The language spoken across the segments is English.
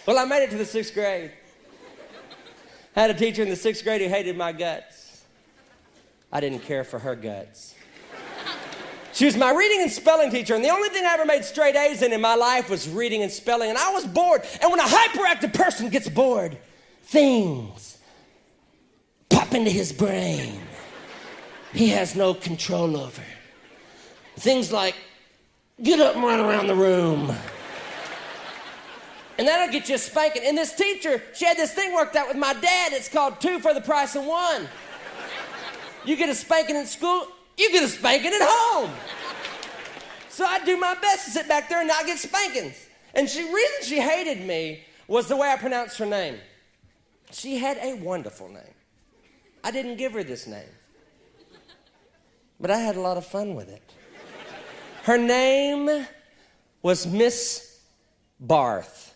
Well, I made it to the 6th grade. I had a teacher in the 6th grade who hated my guts. I didn't care for her guts. She was my reading and spelling teacher, and the only thing I ever made straight A's in my life was reading and spelling, and I was bored. And when a hyperactive person gets bored, things pop into his brain he has no control over. Things like, get up and run around the room. And that'll get you a spanking. And this teacher, she had this thing worked out with my dad. It's called 2 for the price of 1. You get a spanking in school, you get a spanking at home. So I do my best to sit back there and not get spankings. And the reason she hated me was the way I pronounced her name. She had a wonderful name. I didn't give her this name, but I had a lot of fun with it. Her name was Miss Barth.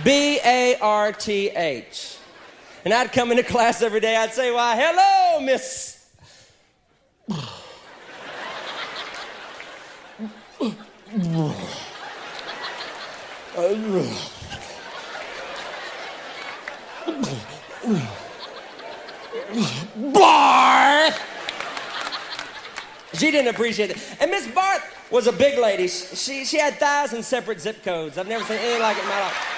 B-A-R-T-H. And I'd come into class every day, I'd say, why, hello, Miss... Barth! She didn't appreciate it. And Miss Barth was a big lady. She had 1,000 separate zip codes. I've never seen anything like it in my life.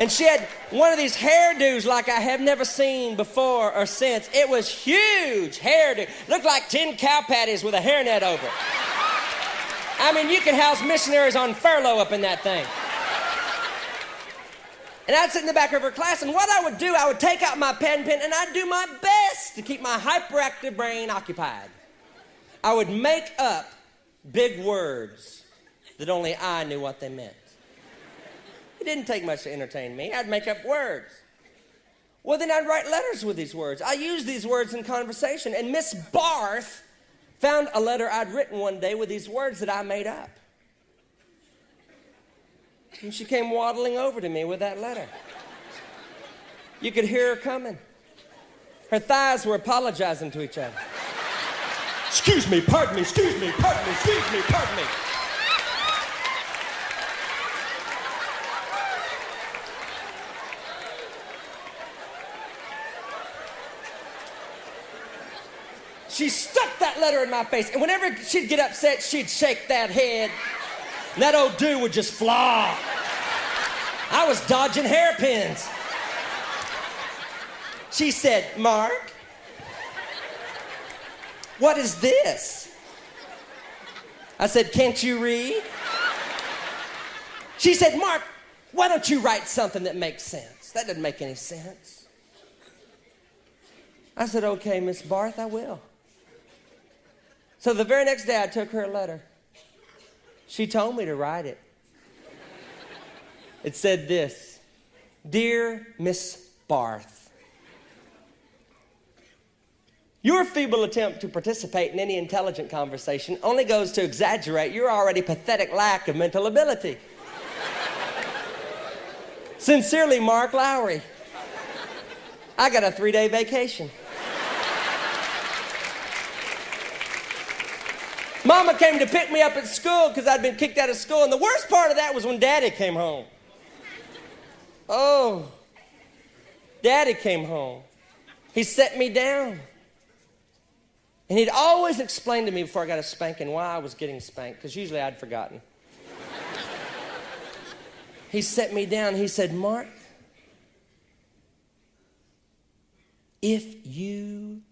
And she had one of these hairdos like I have never seen before or since. It was huge hairdo. Looked like 10 cow patties with a hairnet over it. I mean, you could house missionaries on furlough up in that thing. And I'd sit in the back of her class, and what I would do, I would take out my pen, and I'd do my best to keep my hyperactive brain occupied. I would make up big words that only I knew what they meant. It didn't take much to entertain me. I'd make up words. Well, then I'd write letters with these words. I used these words in conversation, and Miss Barth found a letter I'd written one day with these words that I made up. And she came waddling over to me with that letter. You could hear her coming. Her thighs were apologizing to each other. Excuse me, pardon me, excuse me, pardon me, excuse me, pardon me. She stuck that letter in my face, and whenever she'd get upset, she'd shake that head, and that old dude would just flop. I was dodging hairpins. She said, Mark, what is this? I said, can't you read? She said, Mark, why don't you write something that makes sense? That doesn't make any sense. I said, okay, Miss Barth, I will. So the very next day, I took her a letter. She told me to write it. It said this, Dear Miss Barth, your feeble attempt to participate in any intelligent conversation only goes to exaggerate your already pathetic lack of mental ability. Sincerely, Mark Lowry. I got a 3-day vacation. Mama came to pick me up at school because I'd been kicked out of school, and the worst part of that was when Daddy came home. Oh, Daddy came home. He set me down. And he'd always explain to me before I got a spanking why I was getting spanked, because usually I'd forgotten. He set me down. He said, Mark, if you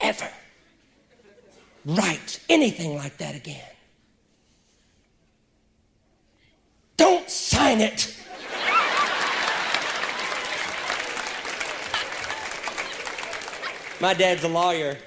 ever write anything like that again, don't sign it. My dad's a lawyer.